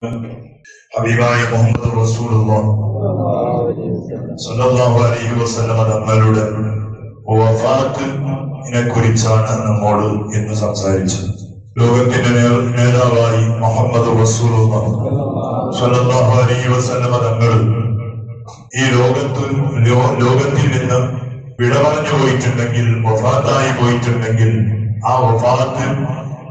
ഹബീബായ മുഹമ്മദ് റസൂലുള്ളാഹി സ്വല്ലല്ലാഹു അലൈഹി വസല്ലം തങ്ങളുടെ വഫാത്തിനെ കുറിച്ചാണ് നമ്മോട് ഇന്ന് സംസാരിച്ചത്. ലോകത്തിന്റെ നേതാവായി മുഹമ്മദ് റസൂലുള്ളാഹി സ്വല്ലല്ലാഹു അലൈഹി വസല്ലം തങ്ങൾ ഈ ലോകത്തിൽ നിന്ന് വിടപറഞ്ഞു പോയിട്ടുണ്ടെങ്കിൽ, വഫാത്തായി പോയിട്ടുണ്ടെങ്കിൽ, ആ വഫാത്ത്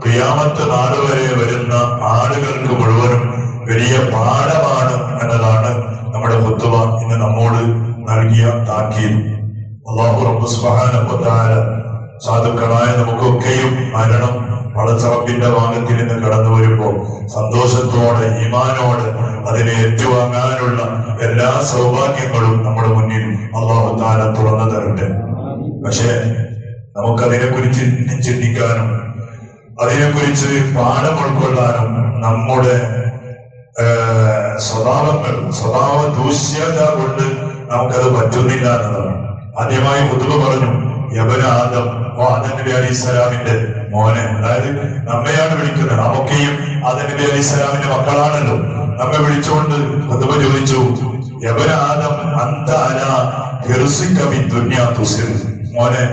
ഖിയാമത്ത് നാൾ വരെ വരുന്ന ആളുകൾക്ക് മുഴുവനും വലിയ പാഠമാണ് എന്നതാണ് നമ്മുടെ ഖുത്ബ ഇന്ന് നമ്മോട് നൽകിയ താക്കീത്. അല്ലാഹു റബ്ബ് സുബ്ഹാനഹു വ തആല സാധുക്കളായ നമുക്കൊക്കെയും മരണം പടച്ചറബിന്റെ ഭാഗത്തിൽ നിന്ന് കടന്നു വരുമ്പോൾ സന്തോഷത്തോടെ ഈമാനോടെ അതിനെ ഏറ്റുവാങ്ങാനുള്ള എല്ലാ സൗഭാഗ്യങ്ങളും നമ്മുടെ മുന്നിൽ അല്ലാഹു തആല തുറന്നു തരട്ടെ. പക്ഷേ നമുക്കതിനെ കുറിച്ച് ചിന്തിക്കാനും അതിനെക്കുറിച്ച് പാഠം ഉൾക്കൊള്ളാനും നമ്മുടെ സ്വഭാവ ദൂഷ്യത കൊണ്ട് നമുക്കത് പറ്റുന്നില്ല എന്നതാണ്. ആദ്യമായി ഖുത്ബ പറഞ്ഞു, യബ്ന ആദം, ആദം നബി അലൈഹിസ്സലാമിന്റെ മോനെ, അതായത് നമ്മയാണ് വിളിക്കുന്നത്. നമുക്കെയും ആദം നബി അലൈഹിസ്സലാമിന്റെ മക്കളാണല്ലോ. നമ്മെ വിളിച്ചുകൊണ്ട് ഖുത്ബ ചോദിച്ചു, യബ്ന ആദം അൻത അലാ ഹിർസിക ഫി ദുനിയാ തുസിർ. മോനെ,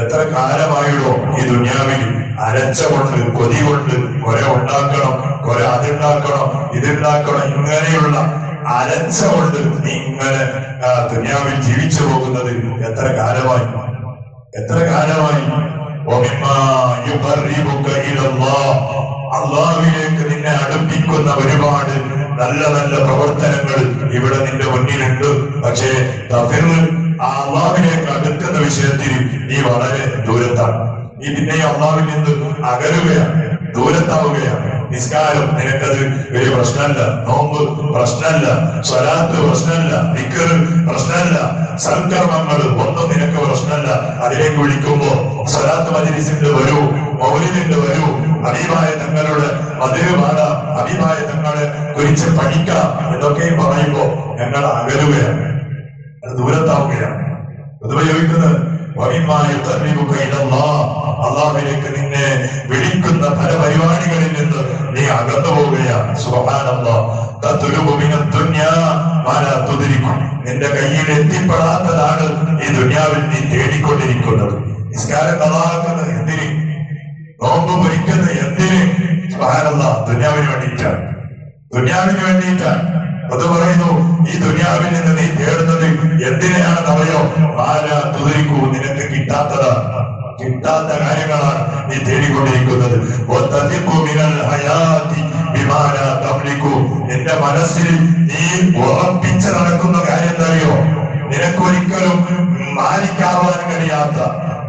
എത്ര കാലമായിടോ ഈ ദുനിയാവിൽ അരച്ച കൊണ്ട്, കൊതി കൊണ്ട്, കുറെ ഉണ്ടാക്കണം, കുറെ അതുണ്ടാക്കണം, ഇതുണ്ടാക്കണം, ഇങ്ങനെയുള്ള അരച്ച കൊണ്ട് നീ ഇങ്ങനെ ദുനിയാവിൽ ജീവിച്ചു പോകുന്നത് എത്ര കാലമായി? അള്ളാഹുവിലേക്ക് നിന്നെ അടുപ്പിക്കുന്ന ഒരുപാട് നല്ല നല്ല പ്രവർത്തനങ്ങൾ ഇവിടെ നിന്റെ മുന്നിലുണ്ട്. പക്ഷേ അള്ളാഹുവിലേക്ക് അടുക്കുന്ന വിഷയത്തിൽ നീ വളരെ ദൂരത്താണ്. നീ പിന്നെ അള്ളാഹുവിൽ നിന്ന് അകലുകയാണ്, ദൂരത്താവുകയാണ്. നിസ്കാരം നിനക്കത് വലിയ പ്രശ്നമല്ല, നോമ്പ് പ്രശ്നമല്ല, സ്വലാത്ത് പ്രശ്നമല്ല, ദിക്ർ പ്രശ്നമല്ല, സൽക്കർമ്മങ്ങൾ ഒന്നും നിനക്ക് പ്രശ്നമല്ല. അതിലേക്ക് വിളിക്കുമ്പോ സ്വലാത്ത് മജ്‌ലിസിന്റെ വരൂ, മൗലിദിന്റെ വരൂ, ഹബീബായ തങ്ങളുടെ മധുരപാഠ, ഹബീബായ തങ്ങളെ കുറിച്ച് പഠിക്കാം എന്നൊക്കെയും പറയുമ്പോ ഞങ്ങൾ അകലുകയാണ്, അത് ദൂരത്താവുകയാണ്. ഉപയോഗിക്കുന്നത് അള്ളാഹുവിലേക്ക് നിന്നെ വിളിക്കുന്ന പല പരിപാടികളിൽ നിന്ന് നീ അകന്നു പോവുകയാണ്. സുബ്ഹാനല്ലാഹ്, നിന്റെ കയ്യിൽ എത്തിപ്പെടാത്തതാണ് ഈ ദുനിയാവിൽ നീ തേടിക്കൊണ്ടിരിക്കുന്നത്. നിസ്കാരം ഖളാഅക്കുന്നത് എന്തിന്? നോമ്പ് പൊരിക്കുന്നത് എന്തിന്? സുബ്ഹാനല്ലാഹ്, ദുനിയാവിന് വേണ്ടിയിട്ടാണ്, ദുനിയാവിന് വേണ്ടിയിട്ടാണ്. അത് പറയുന്നു, ഈ ദുനിയാവിൽ നിന്ന് നീ തേടുന്നത് എന്തിനെയാണെന്നറിയോ? തുതിരിക്കൂ, നിനക്ക് കിട്ടാത്ത കാര്യങ്ങളാണ് നീ തേടിക്കൊണ്ടിരിക്കുന്നത്. നിന്റെ മനസ്സിൽ നീ ഉറപ്പിച്ച് നടക്കുന്ന കാര്യം എന്തറിയോ? നിനക്കൊരിക്കലും മാനിക്കാവാൻ കഴിയാത്ത,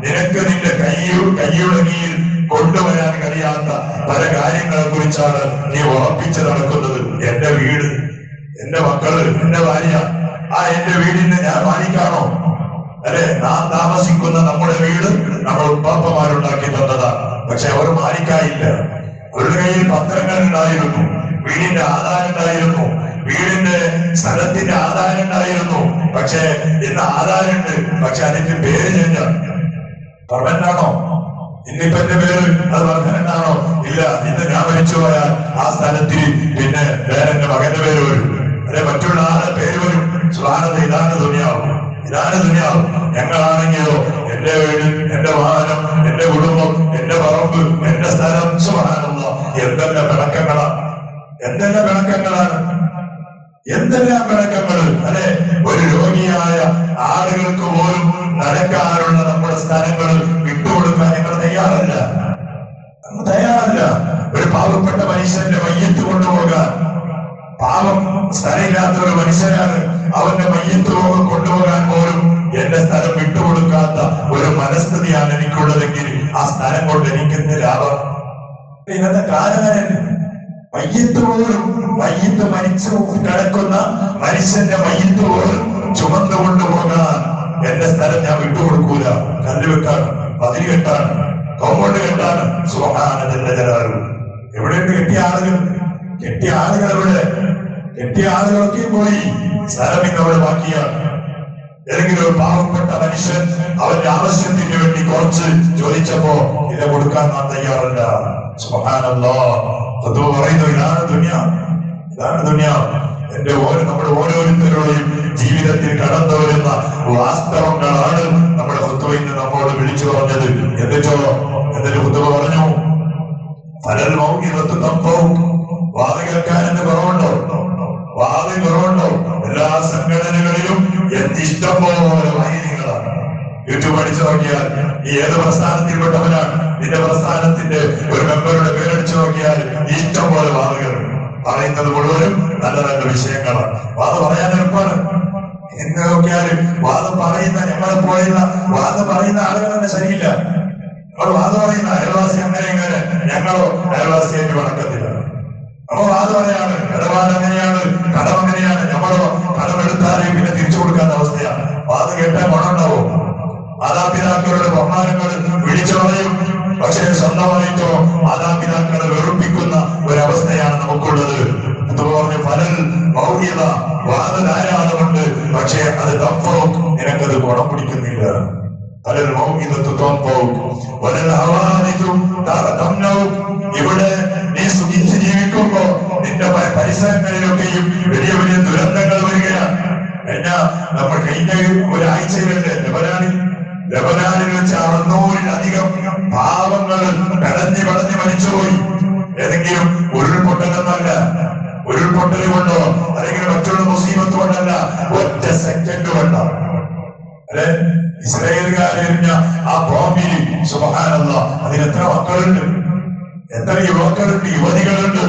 നിനക്ക് നിന്റെ കൈയുടെ കീഴിൽ കൊണ്ടുവരാൻ കഴിയാത്ത പല കാര്യങ്ങളെ കുറിച്ചാണ് നീ ഉറപ്പിച്ച് നടക്കുന്നത്. എന്റെ വീട്, എന്റെ മക്കള്, എന്റെ ഭാര്യ, എന്റെ വീടിന് ഞാൻ മാനിക്കാണോ? അല്ലെ, നാം താമസിക്കുന്ന നമ്മുടെ വീട് നമ്മൾ ഉപ്പാപ്പമാരുണ്ടാക്കി തന്നതാണ്. പക്ഷെ അവർ മാനിക്കായില്ല. അവരുടെ കയ്യിൽ പത്രങ്ങൾ ഉണ്ടായിരുന്നു, വീടിന്റെ ആധാരം ഉണ്ടായിരുന്നു, വീടിന്റെ സ്ഥലത്തിന്റെ ആധാരം ഉണ്ടായിരുന്നു. പക്ഷെ ഇന്ന് ആധാരമുണ്ട്, പക്ഷെ അതിന്റെ പേര് ചേഞ്ച് പെർമനന്റാണോ? ഇന്നിപ്പോ എന്റെ പേര് അത് പെർമനന്റാണോ? ഇല്ല. ഇന്ന് ഞാൻ മരിച്ചു പോയാൽ ആ സ്ഥലത്തിൽ പിന്നെ വേറെ എന്റെ മകന്റെ പേര് വരും, അല്ലെ മറ്റുള്ള ആളുടെ പേര് വരും. സുബ്ഹാനല്ലാഹ്, ഇതാണ് ദുനിയാവ്, ഇതാണ് ദുനിയാവ്. ഞങ്ങളാണെങ്കിലോ എന്റെ വീട്, എന്റെ വാഹനം, എന്റെ കുടുംബം, എന്റെ പറമ്പ്, എന്റെ സ്ഥലം, സുബ്ഹാനല്ലാഹ്, എന്തെല്ലാം പിണക്കങ്ങളാണ്, എന്തെല്ലാം പിണക്കങ്ങൾ, അല്ലെ. ഒരു രോഗിയായ ആളുകൾക്ക് പോലും നടക്കാനുള്ള നമ്മുടെ സ്ഥലങ്ങൾ വിട്ടുകൊടുക്കാൻ ഞങ്ങൾ തയ്യാറല്ല. ഒരു പാവപ്പെട്ട മനുഷ്യന്റെ മയ്യത്ത് കൊണ്ടുപോകാൻ, പാവം സ്ഥലമില്ലാത്ത ഒരു മനുഷ്യനാണ്, അവന്റെ മയ്യത്ത് കൊണ്ടുപോകാൻ പോലും എന്റെ സ്ഥലം വിട്ടുകൊടുക്കാത്ത ഒരു മനസ്ഥിതിയാണ് എനിക്കുള്ളതെങ്കിൽ ആ സ്ഥലം കൊണ്ട് എനിക്കെന്ത് ലാഭം? ഇന്നത്തെ കാലം മയ്യത്ത് മരിച്ചു കിടക്കുന്ന മനുഷ്യന്റെ മയ്യത്ത് പോലും ചുമന്നു കൊണ്ടുപോകാൻ എന്റെ സ്ഥലം ഞാൻ വിട്ടുകൊടുക്കൂല. കല്ല് വെക്കാണ്, പതിരി കെട്ടാണ്, കോമ്പൗണ്ട് കെട്ടാണ്. സുബ്ഹാനല്ലാഹ്, ജലാലു. എവിടെയുണ്ട് കെട്ടിയ ആളുകൾ? എവിടെ കെട്ടിയ ആളുകളൊക്കെ പോയി, സ്ഥലം ഇന്നവിടെ ബാക്കിയാണ്. ഏതെങ്കിലും ഒരു പാവപ്പെട്ട മനുഷ്യൻ അവന്റെ ആവശ്യത്തിന് വേണ്ടി കുറച്ച് ചോദിച്ചപ്പോ ഇത് കൊടുക്കാൻ നാം തയ്യാറല്ല. സുബ്ഹാനല്ലാഹ്, പറയുന്നു, ഇതാണ് ദുനിയാവ്. ഇതാണ് ദുനിയാവ്. നമ്മുടെ ഓരോരുത്തരുടെയും ജീവിതത്തിൽ കടന്നു വരുന്ന വാസ്തവങ്ങളാണ് നമ്മുടെ ഖുത്ബയിൽ നമ്മോട് വിളിച്ചു പറഞ്ഞത്. എന്നിട്ടോ ഖുത്ബ പറഞ്ഞു, പലൽ മൗഇദത്തു തൻഫഉ, വാദ കേൾക്കാനെന്ന് കുറവുണ്ടോ? വാദം കുറവുണ്ടോ? എല്ലാ സംഘടനകളിലും ഇഷ്ടം പോലെ വാഹിനികളാണ്. യൂട്യൂബ് അടിച്ചു നോക്കിയാൽ നീ ഏത് പ്രസ്ഥാനത്തിൽപ്പെട്ടവനാണ്, നിന്റെ പ്രസ്ഥാനത്തിന്റെ ഒരു മെമ്പറുടെ പേരടിച്ചു നോക്കിയാൽ ഇഷ്ടം പോലെ വാദങ്ങളുണ്ട്. പറയുന്നത് മുഴുവനും നല്ല നല്ല വിഷയങ്ങളാണ്. വാദം പറയാൻ എളുപ്പമാണ്. എന്ന് നോക്കിയാലും വാദം പറയുന്ന ഞങ്ങളെ പോലെയുള്ള വാദം പറയുന്ന ആളുകൾ തന്നെ ശരിയില്ല. നമ്മൾ വാദം പറയുന്ന അയൽവാസി അങ്ങനെ ഇങ്ങനെ, ഞങ്ങളോ അയൽവാസിയായിട്ട് വണക്കത്തില്ല. നമ്മൾ വാദം പറയാണ് ഇടപാട് അങ്ങനെയാണ്, കടം അങ്ങനെയാണ്, നമ്മളോ കടമെടുത്താലും പിന്നെ തിരിച്ചു കൊടുക്കാത്ത അവസ്ഥയാണ്. വാദം കേട്ടാൽ ഗുണമുണ്ടാവും. മാതാപിതാക്കളുടെ ബഹുമാനങ്ങൾ വിളിച്ചു പറയും, പക്ഷേ സ്വന്തമായിട്ടോ മാതാപിതാക്കളെ വെറുപ്പിക്കുന്ന ഒരവസ്ഥയാണ് നമുക്കുള്ളത്. എന്ന് പറഞ്ഞ് പലൽ മൗഢ്യത, വാദ ധാരാളമുണ്ട്, പക്ഷേ അത് തപ്പവും നിനക്കത് ഗുണം പിടിക്കുന്നില്ല. പലൽ മൗഢ്യത്തു തോമ്പവും പലൽ ഹവാനിതും തന്നവും. ഇവിടെ നീ സുഖിച്ച് ജീവിക്കുമ്പോ നിന്റെ പരിസരങ്ങളിലൊക്കെയും വലിയ വലിയ ദുരന്തങ്ങൾ വരികയാണ്. നമ്മൾ കഴിഞ്ഞ ഒരാഴ്ചയിലല്ലേ ലബനാനിൽ വെച്ച് 600-ലധികം പാവങ്ങൾ പടഞ്ഞ് മരിച്ചുപോയി. ഏതെങ്കിലും ഉരുൾപൊട്ടലെന്നല്ല, ഉരുൾപൊട്ടൽ കൊണ്ടോ അല്ലെങ്കിൽ മറ്റുള്ള മുസീബത്ത് കൊണ്ടല്ല, ഒറ്റ സെക്കൻഡ് കൊണ്ടാണ്. അല്ലെ, ഇസ്രായേലുകാരെറിഞ്ഞ ആ ബോംബിൽ സുബ്ഹാനല്ലാഹ് അതിനെത്ര മക്കളുണ്ട്, എത്ര യുവാക്കളുണ്ട്, യുവതികളുണ്ട്,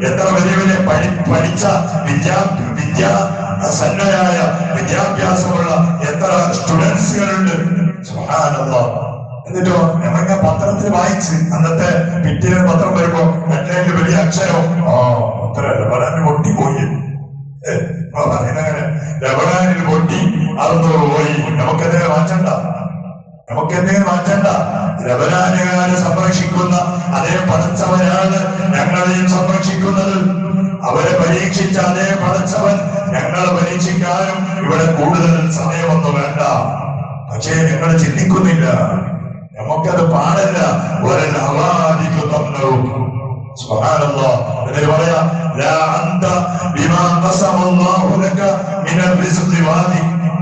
എത്ര വലിയ വലിയ പഠിച്ച സന്നയായ വിദ്യാഭ്യാസമുള്ള എത്ര സ്റ്റുഡൻസുകളുണ്ട്. സുബ്ഹാനല്ലാഹ്. എന്നിട്ടോ ഞമ്മളിങ്ങനെ പത്രത്തിൽ വായിച്ച്, അന്നത്തെ പിറ്റേന്ന് പത്രം വരുമ്പോ ഹെഡ്ലൈനിൽ വലിയ അക്ഷരം അത്ര ലബനാനിൽ പൊട്ടിപ്പോയി. ലബനാനിൽ പൊട്ടി 600 പോയി. നമുക്കെന്തെങ്കിലും മാറ്റണ്ട. ലബനാനുകാരെ സംരക്ഷിക്കുന്ന അതേ പടച്ചവനാണ് ഞങ്ങളെയും സംരക്ഷിക്കുന്നത്. അവരെ പരീക്ഷിച്ച അതേ പടച്ചവൻ ഞങ്ങളെ പരീക്ഷിക്കാനും ഇവിടെ കൂടുതൽ സമയമൊന്നും വേണ്ട. പക്ഷേ ഞങ്ങൾ ചിന്തിക്കുന്നില്ല, നമുക്കത് പാടില്ല.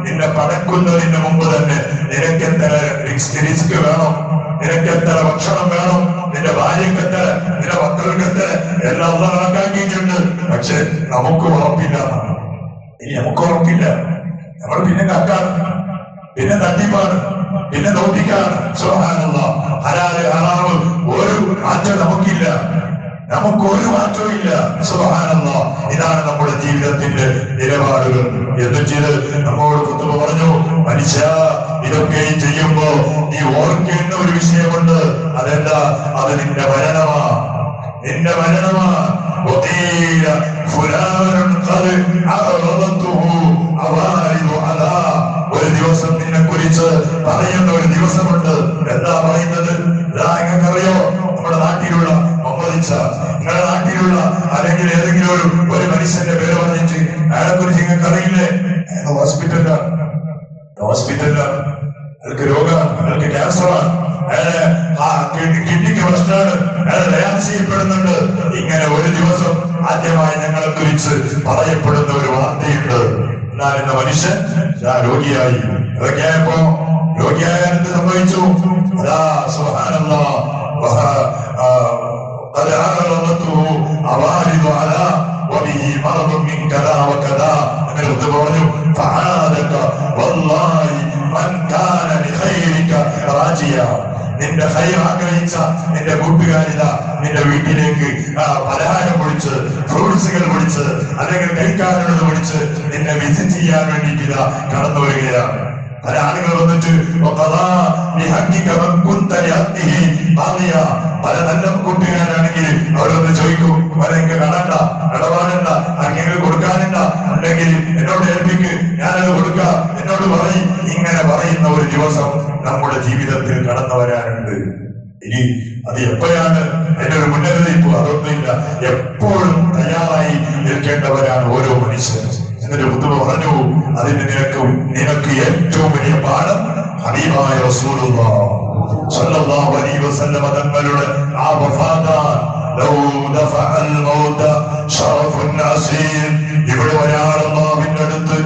നിന്നെ പടക്കുന്നതിന് മുമ്പ് തന്നെ നിനക്ക് എത്ര റിസ്ക് വേണം, നിനക്ക് എത്ര ഭക്ഷണം വേണം, നിന്റെ ഭാര്യക്ക് എത്ര, നിന്റെ മക്കൾക്ക് എത്ര, എല്ലാം കണക്കാക്കിയിട്ടുണ്ട്. പക്ഷെ നമുക്ക് ഉറപ്പില്ല. ഇനി നമുക്ക് ഉറപ്പില്ല. നമ്മൾ പിന്നെ കക്കാണ്, പിന്നെ തട്ടിപ്പാണ്, പിന്നെ നോട്ടിക്കാണ്. സുബ്ഹാനല്ലാഹ്. ഹലാല് ഹറാമ് ഒരു മാറ്റം നമുക്കില്ല, നമുക്കൊരു മാറ്റവും ഇല്ല. സുബ്ഹാനല്ലാഹ്. ഇതാണ് നമ്മുടെ ജീവിതത്തിന്റെ നിലപാടുകൾ. എന്നിട്ട് നമ്മോട് ഖുത്ബ പറഞ്ഞു, മനുഷ്യ ഇതൊക്കെ ചെയ്യുമ്പോ നീ ഓർക്കേണ്ട ഒരു വിഷയമുണ്ട്. അതെന്താ? അത് നിന്റെ മരണമാ. ഒരു ദിവസം നിന്നെ കുറിച്ച് പറയുന്ന ഒരു ദിവസമുണ്ട്. എന്താ പറയുന്നത്? നിങ്ങൾക്കറിയോ, നമ്മുടെ നാട്ടിലുള്ള നിങ്ങളുടെ നാട്ടിലുള്ള അല്ലെങ്കിൽ ഏതെങ്കിലും ഒരു മനുഷ്യന്റെ പേര് പറഞ്ഞിട്ട് അയാളെ കുറിച്ച് നിങ്ങൾക്ക് അറിയില്ലേ? ഹോസ്പിറ്റലിലാണ്, അയാൾക്ക് രോഗമാണ്, അയാൾക്ക് ക്യാൻസറാണ്, കിഡ്നിക്ക് പ്രശ്നമാണ്, അയാൾ ഡയാലിസിസ് ചെയ്യപ്പെടുന്നുണ്ട്. ഇങ്ങനെ ഒരു ദിവസം ആദ്യമായി ഞങ്ങളെ കുറിച്ച് പറയപ്പെടുന്ന ഒരു വാർത്തയുണ്ട്. എന്നാൽ ഇന്ന് മനുഷ്യൻ രോഗിയായി. അതൊക്കെയായപ്പോ രോഗിയായ എന്ത് സംഭവിച്ചു? അതാ സുബ്ഹാനല്ലാഹ്. നിന്റെ ഖൈർ ആഗ്രഹിച്ച നിന്റെ കൂട്ടുകാരിത നിന്റെ വീട്ടിലേക്ക് പലഹാരം പൊടിച്ച്, ഫ്രൂട്ട്സുകൾ പൊടിച്ച്, അല്ലെങ്കിൽ കഴിക്കാനുള്ളത് പൊടിച്ച് നിന്നെ വിസിറ്റ് ചെയ്യാൻ വേണ്ടിയിട്ട് കടന്നു വരികയാണ്. പല ആളുകൾ വന്നിട്ട് പല നല്ല കൂട്ടുകാരാണെങ്കിൽ അവരൊന്ന് ചോദിക്കും, എനിക്ക് കടണ്ട, ഇടപാടണ്ട, ആർക്കെങ്കിലും കൊടുക്കാനുണ്ട ഉണ്ടെങ്കിൽ എന്നോട് ഏൽപ്പിക്ക്, ഞാനത് കൊടുക്കാം, എന്നോട് പറയും. ഇങ്ങനെ പറയുന്ന ഒരു ദിവസം നമ്മുടെ ജീവിതത്തിൽ കടന്നു വരാനുണ്ട്. ഇനി അത് എപ്പോഴാണ്? അതിന്റെ ഒരു മുന്നറിയിപ്പ് അതൊന്നുമില്ല. എപ്പോഴും തയ്യാറായി നിൽക്കേണ്ടവരാണ് ഓരോ മനുഷ്യരും. എന്നിട്ട് ഖുത്ബ പറഞ്ഞു, അതിന് നിനക്ക് ഏറ്റവും വലിയ പാഠം ഹബീബായ റസൂലുള്ളാഹി സ്വല്ലല്ലാഹു അലൈഹി വസല്ലം തങ്ങളുടെ ആ വഫാത്ത് ലൗ ദഫഅൽ മൗത ശറഫുൻ അസീർ. ഇവിടെ ഒരാൾ അല്ലാഹുവിന്റെ അടുത്ത്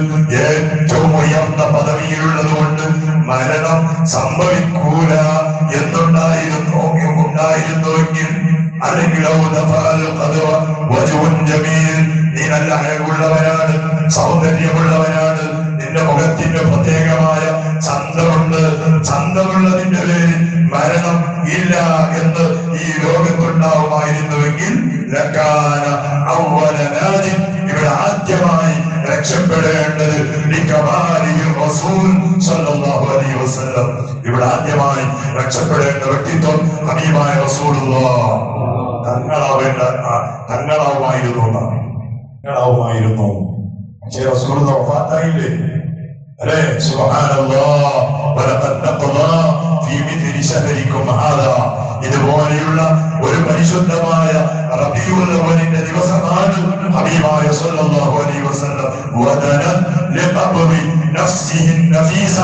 ഏറ്റവും ഉയർന്ന പദവിയിലുള്ളത് കൊണ്ട് മരണം സംഭവിക്കൂല ഉണ്ടായിരുന്നുവെങ്കിൽ, അല്ലെങ്കിൽ നീ നല്ല അഴകുള്ളവനാണ്, സൗന്ദര്യമുള്ളവനാണ്, നിന്റെ മുഖത്തിന്റെ പ്രത്യേകമായ ചന്തമുണ്ട്, ചന്തമുള്ളതിന്റെ പേരിൽ മരണം ഇല്ല എന്ന് ഈ ലോകത്തുണ്ടാവുമായിരുന്നുവെങ്കിൽ ഇവിടെ ആദ്യമായി രക്ഷപ്പെടേണ്ടത് ഇവിടെ ആദ്യമായി രക്ഷപ്പെടേണ്ട വ്യക്തിത്വം ഹബീബായ റസൂലുള്ളാഹ് തങ്ങളാവുമായിരുന്നു. പക്ഷേ റസൂലുള്ളാഹ് വഫാത്തായില്ലേ? അല്ലേ? സുബ്ഹാനല്ലാഹ് വലഖദ് നഖദാ ഫീ മിഥ്ലി ശഹരിക്കും ഹാദാ. ഇതുപോലെയുള്ള ഒരു പരിശുദ്ധമായ റബീഉൽ അവ്വലിന്റെ ദിവസമാണ് ഹബീബായ സല്ലല്ലാഹു അലൈഹി വസല്ലം വദന ലിഖബ്രി നഫ്സിഹി നഫീസ.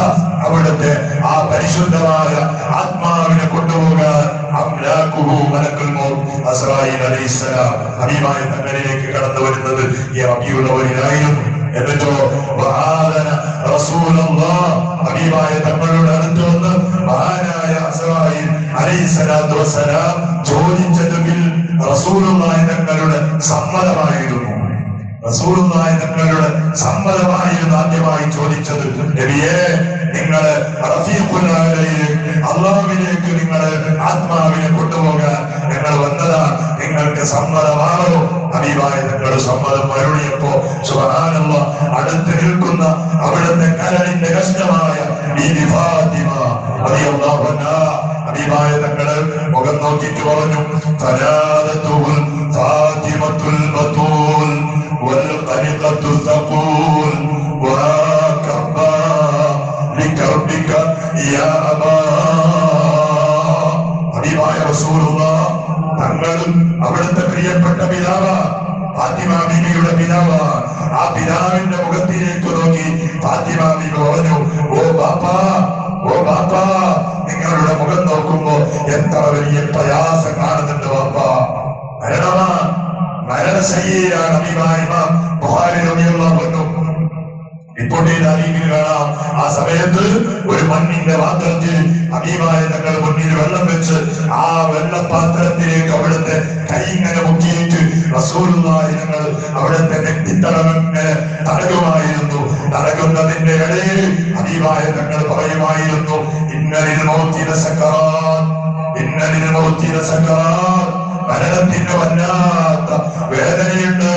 അവിടുത്തെ ആ പരിശുദ്ധമായ ആത്മാവിനെ കൊണ്ടുപോകാൻ അംലാകുഹു മലക്കുൽ മൗത്ത് അസ്രായീൽ അലൈഹിസ്സലാം ഹബീബായ തങ്ങളിലേക്ക് കടന്നു വരുന്നത് ഈ റബീഉൽ അവ്വലിലായിരുന്നു. എന്നിട്ടോ വആദന റസൂലുള്ളാഹ് ഹബീബായ തങ്ങളുടെ അടുത്ത് വന്ന് മഹാനായ അസ്രായീൽ അലൈഹിസ്സലാത്തു വസ്സലാം ചോദിച്ചതെങ്കിൽ റസൂലുള്ളാഹി തങ്ങളുടെ സമ്മതമായിരുന്നു. റസൂലുള്ളാഹി തങ്ങളുടെ സമ്മതമായിരുന്നു ആദ്യമായി ചോദിച്ചത്. നബിയേ, നിങ്ങള് റഫീഖുൽ അലയിലേക്ക് അല്ലാഹുവിലേക്ക് നിങ്ങള് ആത്മാവിനെ കൊണ്ടുപോകാൻ ഞങ്ങൾ വന്നതാണ്, നിങ്ങൾക്ക് സമ്മതമാണോ? ഹബീബായ തങ്ങളുടെ സമ്മതം അരുളിയപ്പോ സുബ്ഹാനല്ലാഹ് അടുത്ത് നിൽക്കുന്ന അവിടുത്തെ കരളിന്റെ കഷ്ണമായ ബീബി ഫാത്തിമ റളിയല്ലാഹു അൻഹാ ഹബീബായ തങ്ങള് മുഖം നോക്കിയിട്ട് പറഞ്ഞു, ഫനാദത്തുൽ ഫാത്തിമത്തുൽ ബതൂൽ വൽ ഖനിഖത്തു തഖൂൽ വകർബാ ലികർബിക യാ അബാ. ഹബീബായ റസൂലുള്ളാഹ് തങ്ങളും അവിടുത്തെ പ്രിയപ്പെട്ട പിതാവ് ഫാത്തിമ ബീവിയുടെ പിതാവ്, ആ പിതാവിന്റെ മുഖത്തിലേക്ക് നോക്കി ഫാത്തിമ ബീവി പറഞ്ഞു, ഓ ബാപ്പാ, ഓ ബാപ്പാ, നിങ്ങളുടെ മുഖം നോക്കുമ്പോ എത്ര വലിയ പ്രയാസം കാണുന്നുണ്ട് ബാപ്പാ. മരണമാ, മരണശയ്യയിലാണ് ഹബീബായ ഇമാം ബുഖാരി റളിയല്ലാഹു അൻഹു റിപ്പോർട്ട് ചെയ്ത ഹദീസിൽ കാണാം, ആ സമയത്ത് ഒരു മണ്ണിന്റെ പാത്രത്തിൽ ഹബീബായ തങ്ങൾ മുന്നിൽ വെള്ളം വെച്ച് ആ വെള്ളപാത്രത്തിലേക്ക് അവിടുത്തെ കൈ ഇങ്ങനെ മുക്കിയിട്ട് റസൂലുള്ളാഹി തങ്ങൾ അവിടുത്തെ നെറ്റിത്തടമിങ്ങനെ തടകുമായിരുന്നു. തടകുന്നതിന്റെ ഇടയിൽ ഹബീബായ തങ്ങൾ പറയുമായിരുന്നു, ഇന്നലിൽ മൗത്തിന സക്കറാത്ത്, ഇന്നലിൽ മൗത്തിന സക്കറാത്ത്. മരണത്തിന് വല്ലാത്ത വേദനയുണ്ട്,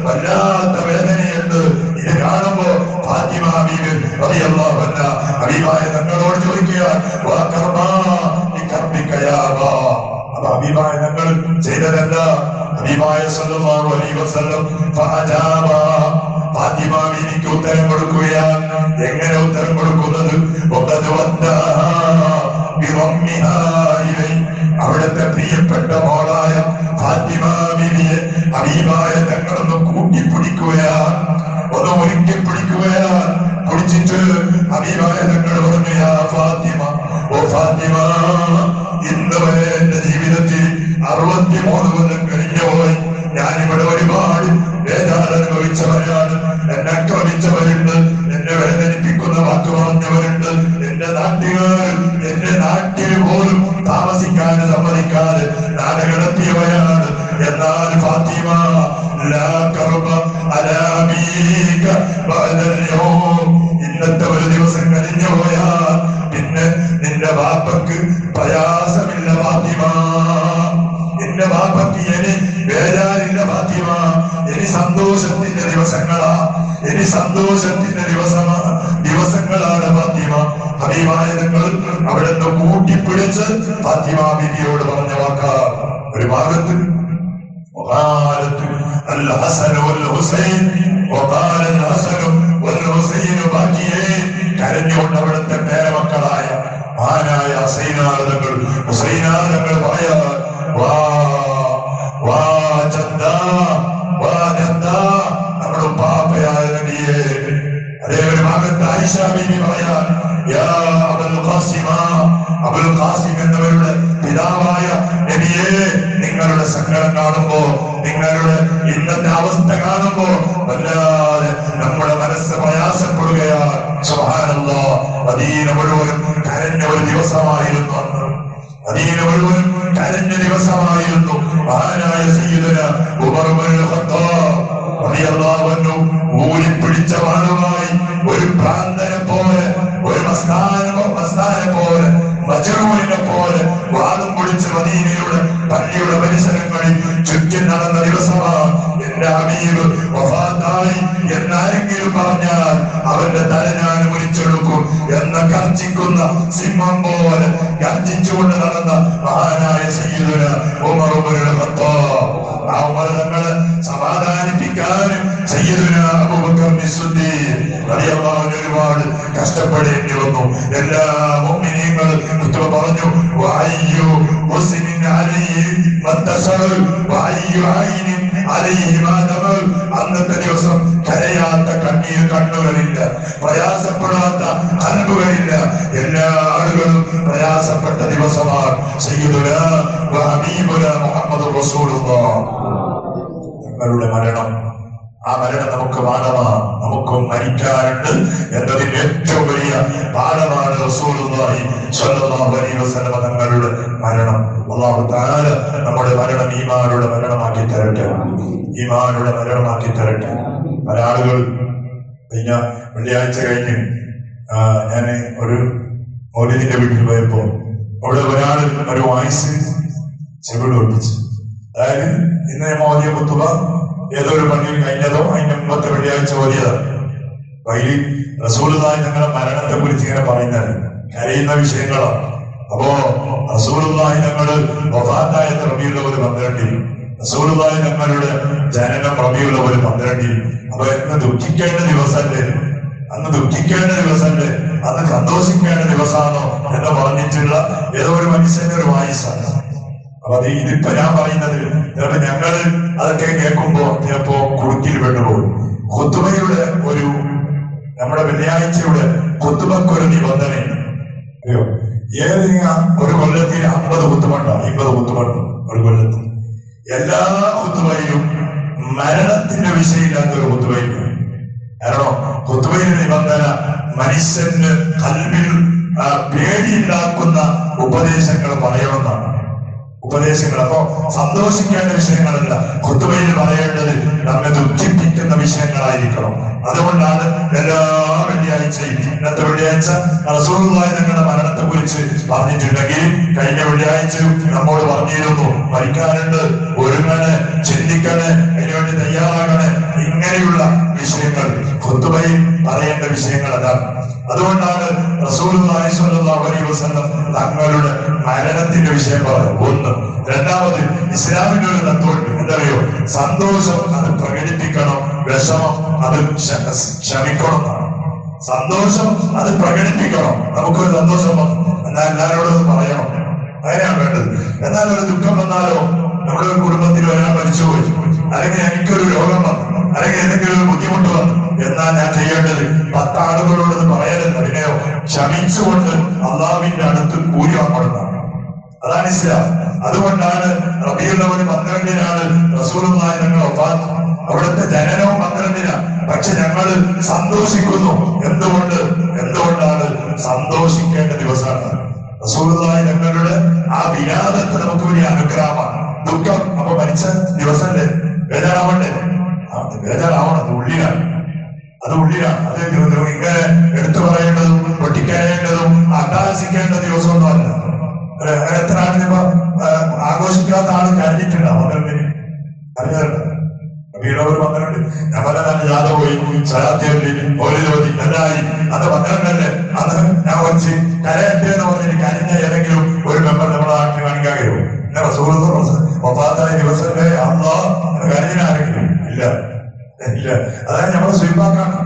വല്ലാത്ത വേദനയുണ്ട്. ഇത് കാണുമ്പോ ഫാത്തിമ ബീവി റളിയല്ലാഹു അൻഹാ ഹബീബായ തങ്ങളോട് ചോദിക്കുക, അപ്പൊ ഹബീബായ തങ്ങൾ ചെയ്തതല്ല. ഹബീബായ സല്ലല്ലാഹു അലൈഹി വസല്ലം ഫഅജാബ, ഫാത്തിമ ബീവിക്ക് ഉത്തരം കൊടുക്കുകയാണ്. എങ്ങനെ ഉത്തരം കൊടുക്കുന്നത്? അവിടുത്തെ പ്രിയപ്പെട്ട മോളായ ഫാത്തിമ ബീവിയെ ഹബീബായ തങ്ങളൊന്ന് കൂട്ടിപ്പിടിക്കുകയാണ്, ഒന്ന് ഒരുക്കി പിടിക്കുകയാണ്. പിടിച്ചിട്ട് ഹബീബായ തങ്ങൾ പറഞ്ഞു, യാ ഫാത്തിമ, ഓ ഫാത്തിമ, ഇന്ന് വരെ എന്റെ ജീവിതത്തിൽ 63 കൊല്ലം കഴിഞ്ഞുപോയി. ഞാനിവിടെ ഒരുപാട് വേദന അനുഭവിച്ചവരാണ്, എന്നെ ആക്രമിച്ചവരുണ്ട്, എന്നെ വേദനിപ്പിക്കുന്ന വാക്ക് പറഞ്ഞവരുണ്ട്, എന്റെ നാട്ടുകാർ എന്റെ നാട്ടിൽ പോലും താമസിക്കാൻ സമ്മതിക്കാതെ നാടുകടത്തിയവരാണ്. എന്നാൽ ഫാത്തിമ, ലാ കർബ അലാ ബീക ബഅദൽ യൗം, ഇന്നത്തെ ഒരു ദിവസം കഴിഞ്ഞു പോയാൽ പിന്നെ നിന്റെ ബാപ്പക്ക് പ്രയാസമില്ല ഫാത്തിമ, നിന്റെ ബാപ്പക്ക് ഇനി വേദാനില്ല ഫാത്തിമ, ഇനി സന്തോഷത്തിന്റെ ദിവസങ്ങളാ, ഇനി സന്തോഷത്തിന്റെ ദിവസങ്ങളാണ് ഫാത്തിമ. ഹബീബായ തങ്ങൾ അവിടുന്ന് കൂട്ടിപ്പിടിച്ച് ഫാത്തിമ ബീവിയോട് പറഞ്ഞ വാക്കാ. ഒരു ഭാഗത്ത് الحسن والحسين وقال الحسن والحسين باكيين കരഞ്ഞുകൊണ്ട് അവിടുത്തെ പേരമക്കളായ മഹാനായ ഹുസൈനാദങ്ങൾ പറയാ, നമ്മുടെ പാപ്പയായ നബിയെ. അതേ ഒരു ഭാഗത്ത് ആയിഷ ബീവി പറയാൻ, യാ അബുൽ ഖാസിമ, അബുൽ ഖാസിം എന്നവരുടെ പിതാവായ നബിയെ, നിങ്ങളുടെ സങ്കടങ്ങൾ കാണുമ്പോ, നിങ്ങളുടെ ഇന്നത്തെ അവസ്ഥ കാണുമ്പോ വല്ലാതെ നമ്മുടെ മനസ്സ് പ്രയാസപ്പെടുകയാണ്. സുബ്ഹാനല്ലാഹ്, മദീന മുഴുവൻ കരഞ്ഞ ഒരു ദിവസമായിരുന്നു അന്ന്. മദീന മുഴുവൻ കരഞ്ഞ ദിവസമായിരുന്നു. മഹാനായ സയ്യിദുന ഉമർ ഇബ്നുൽ ഖത്താബ് റളിയല്ലാഹു അൻഹു ഊരിപ്പിടിച്ച വാളുമായി ഒരു പ്രാന്തനെ പോലെ, ഒരു മസ്താനെ പോലെ, മജ്നൂനിനെ പോലെ വാളും പൊടിച്ച് മദീനയുടെ പള്ളിയുടെ പരിസരങ്ങളിൽ ചുറ്റി നടന്ന ദിവസമാണ്. എന്റെ ഹബീബ് വഫാത്തായി എന്നാരെങ്കിലും പറഞ്ഞാൽ അവന്റെ തല ഞാൻ മുറിച്ചെടുക്കും എന്ന ഗർജിക്കുന്ന സിംഹം പോലെ ഗർജിച്ചുകൊണ്ട് നടന്ന മഹാനായ സയ്യിദുന ഉമർ ഇബ്നുൽ ഖത്താബ്. ആ ഉമർ തങ്ങളെ സമാധാനിപ്പിക്കാനും സയ്യിദുന അബൂബക്കർ സിദ്ദീഖ് റളിയല്ലാഹു അൻഹു ഒരുപാട് കഷ്ടപ്പെടേണ്ടി വന്നു. എല്ലാ മുഅ്മിനീങ്ങളും കുത്തുബ പറഞ്ഞു, വഅയ്യു മുസ്ലിമിൻ അലൈഹി മത്തസൽ വഅയ്യു ഐനിൻ അലൈഹി മാദമൽ. അന്നത്തെ ദിവസം കരയാത്ത കണ്ണുകളില്ല, പ്രയാസപ്പെടാത്ത കൽബുകളില്ല. എല്ലാ ആളുകളും പ്രയാസപ്പെട്ട ദിവസമാണ്. സയ്യിദുനാ വഹബീബുനാ മുഹമ്മദുർ റസൂലുള്ളാഹ് തങ്ങളുടെ മരണം. ആ മരണം നമുക്ക് പാഠമാണ്. നമുക്കും മരിക്കാറുണ്ട് എന്നതിന്റെ ഏറ്റവും വലിയ പാഠമാണ് റസൂലുള്ളാഹി സ്വല്ലല്ലാഹു അലൈഹി വസല്ലം തങ്ങളുടെ മരണം. അല്ലാഹു തആല നമ്മുടെ മരണം ഈമാനുള്ള മരണമാക്കി തരട്ടെ, ഈമാനുള്ള മരണമാക്കി തരട്ടെ. പല ആളുകൾ കഴിഞ്ഞ വെള്ളിയാഴ്ച കഴിഞ്ഞ് ഞാൻ ഒരു മൗലിദിന്റെ വീട്ടിൽ പോയപ്പോ അവിടെ ഒരാൾ ഒരു വായിസ് ചെവിട് ഒട്ടിച്ചു. അതായത് ഇന്ന് മോദിയ കുത്തുബ ഏതൊരു പള്ളിയിൽ കഴിഞ്ഞതോ അതിന്റെ മുമ്പത്തെ വെള്ളിയാഴ്ച ഓതിയതാണ്. വൈലി റസൂലുള്ളാഹി തങ്ങളുടെ മരണത്തെ കുറിച്ച് ഇങ്ങനെ പറയുന്നത് കരയുന്ന വിഷയങ്ങളാണ്. അപ്പോ റസൂലുള്ളാഹി തങ്ങള് വഫാത്തായ റബീഉൽ അവ്വൽ 12, റസൂലുള്ളാഹി തങ്ങളുടെ ജനനം റബീഉൽ അവ്വൽ 12. അപ്പൊ എന്ന് ദുഃഖിക്കേണ്ട ദിവസമല്ലേ, അന്ന് ദുഃഖിക്കേണ്ട ദിവസമല്ലേ, അന്ന് സന്തോഷിക്കേണ്ട ദിവസമാണോ എന്ന് പറഞ്ഞിട്ടുള്ള ഏതോ ഒരു മനുഷ്യന്റെ ഒരു വായിസാണ്. അപ്പൊ അത് ഇതിപ്പോ ഞാൻ പറയുന്നത് ചിലപ്പോ ഞങ്ങള് അതൊക്കെ കേൾക്കുമ്പോ ചിലപ്പോ കുറുക്കിൽ പെട്ടുപോകും. ഖുതുബയുടെ ഒരു നമ്മുടെ വെള്ളിയാഴ്ചയുടെ ഖുതുബക്കൊരു നിബന്ധനയുണ്ട്. അയ്യോ, ഏതെങ്കിലും ഒരു കൊല്ലത്തിൽ 50 ഖുതുബുണ്ടോ, 50 ഖുതുബുണ്ടോ ഒരു കൊല്ലത്തിൽ. എല്ലാ ഖുതുബയിലും മരണത്തിന്റെ വിഷയമില്ലാത്ത ഒരു ഖുതുബയില്ല. കാരണം ഖുതുബയുടെ നിബന്ധന മനുഷ്യന് കൽബിൽ പേടിയുണ്ടാക്കുന്ന ഉപദേശങ്ങൾ പറയണമെന്നാണ്. ഉപദേശങ്ങൾ അപ്പോ സന്തോഷിക്കേണ്ട വിഷയങ്ങളല്ല ഖുതുബയിൽ പറയേണ്ടത്, നമ്മെ ദുഃഖിപ്പിക്കുന്ന വിഷയങ്ങളായിരിക്കണം. അതുകൊണ്ടാണ് എല്ലാ വെള്ളിയാഴ്ചയും, ഇന്നത്തെ വെള്ളിയാഴ്ച റസൂലുള്ളാഹി തങ്ങളുടെ മരണത്തെ കുറിച്ച് പറഞ്ഞിട്ടുണ്ടെങ്കിൽ കഴിഞ്ഞ വെള്ളിയാഴ്ച നമ്മോട് പറഞ്ഞിരുന്നു മരിക്കാനുണ്ട്, ഒരുങ്ങണേ, ചിന്തിക്കണേ, അതിനുവേണ്ടി തയ്യാറാകണേ. ഇങ്ങനെയുള്ള വിഷയങ്ങൾ ഖുതുബയിൽ പറയേണ്ട വിഷയങ്ങൾ അതാണ്. അതുകൊണ്ടാണ് റസൂലുള്ളാഹി സ്വല്ലല്ലാഹു അലൈഹി വസല്ലം തങ്ങളുടെ മരണത്തിന്റെ വിഷയം പറഞ്ഞു. ഒന്ന്. രണ്ടാമത്, ഇസ്ലാമിന്റെ ഒരു തത്വമുണ്ട്, എന്തറിയോ? സന്തോഷം അത് പ്രകടിപ്പിക്കണം, വിഷമം അത് ക്ഷമിക്കണം എന്നാണ്. സന്തോഷം അത് പ്രകടിപ്പിക്കണം. നമുക്കൊരു സന്തോഷം വന്നു എന്നാൽ എല്ലാവരോടും പറയണം, അങ്ങനെയാണ് വേണ്ടത്. എന്നാൽ ഒരു ദുഃഖം വന്നാലോ, നമ്മുടെ ഒരു കുടുംബത്തിൽ ഒരാൾ മരിച്ചുപോയി, അല്ലെങ്കിൽ എനിക്കൊരു രോഗം വന്നു, അല്ലെങ്കിൽ എന്തെങ്കിലും ഒരു ബുദ്ധിമുട്ട് വന്നു, എന്നാൽ ഞാൻ ചെയ്യേണ്ടത് 10 ആളുകളോട് പറയരുത്, അതിനെയോ ക്ഷമിച്ചുകൊണ്ട് അള്ളാഹുവിന്റെ അടുത്ത് കൂലി വാങ്ങണം. അതാണ് ഇസ്ലാം. അതുകൊണ്ടാണ് റബീഉൽ അവ്വൽ 12-നാണ് റസൂലുള്ളാഹി തങ്ങൾ വഫാത്ത്. അവിടുത്തെ ജനനവും 12-നാണ്. പക്ഷെ ഞങ്ങൾ സന്തോഷിക്കുന്നു. എന്തുകൊണ്ടാണ് സന്തോഷിക്കേണ്ട ദിവസമാണ് റസൂലുള്ളാഹി തങ്ങളുടെ ആ വിലാദത്ത് നമുക്ക് വലിയ അനുഗ്രഹമാണ്. ദുഃഖം അപ്പൊ മരിച്ച ദിവസമല്ലേ, ബേജാറാവണ്ടേ? ബേജാറാവണം, അത് ഉള്ളിലാണ്. അത് ഇങ്ങനെ എടുത്തു പറയേണ്ടതും പൊട്ടിക്കരയേണ്ടതും അട്ടഹസിക്കേണ്ട ദിവസമൊന്നും അല്ല. എത്ര ആളിപ്പോ ആഘോഷിക്കാത്ത ആള് കഴിഞ്ഞിട്ടുണ്ടാവും. അറിയാറുണ്ട് വീടവർ 12 ഞാൻ ജാഥ പോയി, സലാത്തി എല്ലായി അത് 12 അന്ന് ഞാൻ വച്ച് കരയട്ടെ എന്ന് പറഞ്ഞിട്ട് കരഞ്ഞ ഏതെങ്കിലും ഒരു മെമ്പർ നമ്മുടെ നാട്ടിൽ കാണിക്കാൻ കഴിയുമോ? പിന്നെ വഫാത്തായ ദിവസത്തെ അല്ലാഹ് കരഞ്ഞ ആരെങ്കിലും ഇല്ല. അതായത് നമ്മളെ സ്വീപ്പാക്കാണ്.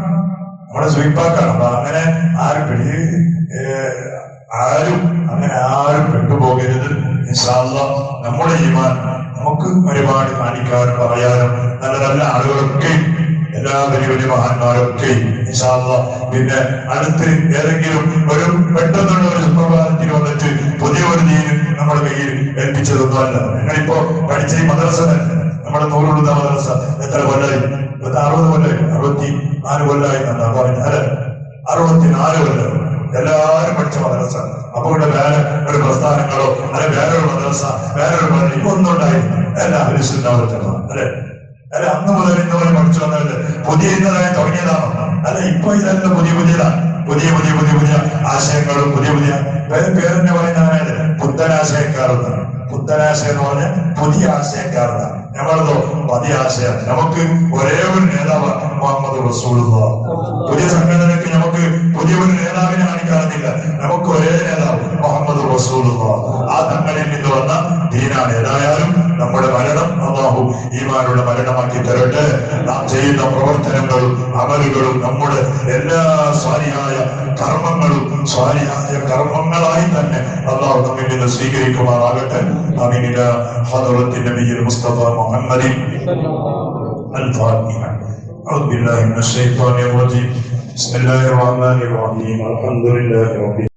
അപ്പൊ അങ്ങനെ ആരും പെട്ടുപോകരുത്. ഇൻഷാ അല്ലാഹ് നമ്മുടെ ഈമാൻ നമുക്ക് ഒരുപാട് കാണിക്കാനും പറയാനും നല്ല നല്ല ആളുകളൊക്കെ, എല്ലാ വലിയ വലിയ മഹാന്മാരൊക്കെ ഇൻഷാ അല്ലാഹ്. പിന്നെ അടുത്ത് ഏതെങ്കിലും ഒരു പെട്ടെന്നുള്ള ഒരു സുപ്രഭാതത്തിൽ വന്നിട്ട് പുതിയ ഒരു ദീൻ നമ്മുടെ കയ്യിൽ ഏൽപ്പിച്ചതൊന്നും അല്ല. നിങ്ങളിപ്പോ പഠിച്ച ഈ മദ്രസ നമ്മുടെ നൂറുള്ള മദ്രസ എത്ര കൊല്ലായി? 60 കൊല്ലായി, 64 കൊല്ലായി എന്നാ പറഞ്ഞത് അല്ലെ? 64 കൊല്ലം എല്ലാവരും പഠിച്ച മദ്രസ. അപ്പൊ ഇവിടെ വേറെ ഒരു പ്രസ്ഥാനങ്ങളോ അല്ലെ വേറൊരു മദ്രസ വേറൊരു പള്ളി ഇപ്പൊ ഒന്നും ഉണ്ടായിരുന്നു. എല്ലാവരും സുന്നത്തുൽ അല്ലെ? അല്ലെ അന്ന് മുതൽ ഇന്ന് വരെ പഠിച്ചു വന്നതല്ലേ? പുതിയ ഇന്നതായി തുടങ്ങിയതാണോ? അല്ല ഇപ്പൊ ഇതെല്ലാം പുതിയതാണ്. പുതിയ ആശയങ്ങളും പുതിയ പേരെന്നെ പറയുന്നവരല്ലേ പുത്തനാശയക്കാരെന്നാണ്. പുത്തനാശയം എന്ന് പറഞ്ഞാൽ പുതിയ ആശയക്കാരെന്നാണ്. നമ്മളതോ പുതിയ ആശയം. നമുക്ക് ഒരേ ഒരു നേതാവ് മുഹമ്മദ് റസൂലുള്ളാഹ്. പുതിയ സംഘടനയ്ക്ക് നമുക്ക് പുതിയ ഒരു നേതാവിനെ കാണിക്കാറുന്നില്ല. നമുക്ക് ഒരേ നേതാവ് മുഹമ്മദ് റസൂലുള്ളാഹ്. ആ തങ്ങളിൽ നിന്ന് വന്ന ദീനാണ്. ഏതായാലും നമ്മുടെ മരണം അല്ലാഹു ഈമാനുള്ള മരണമാക്കി തരട്ടെ. നാം ചെയ്യുന്ന പ്രവർത്തനങ്ങളും അമലുകളും നമ്മുടെ എല്ലാ സ്വാലിഹായ കർമ്മങ്ങളായി തന്നെ അല്ലാഹു നമ്മിൽ നിന്ന് സ്വീകരിക്കുമാറാകട്ടെ. ആമീൻ. ഇലാ ഹദറത്തിൻ നബിയിൽ മുസ്തഫ മുഹമ്മദിൻ الفاتحة. أعوذ بالله من الشيطان الرجيم. بسم الله الرحمن الرحيم. الحمد لله رب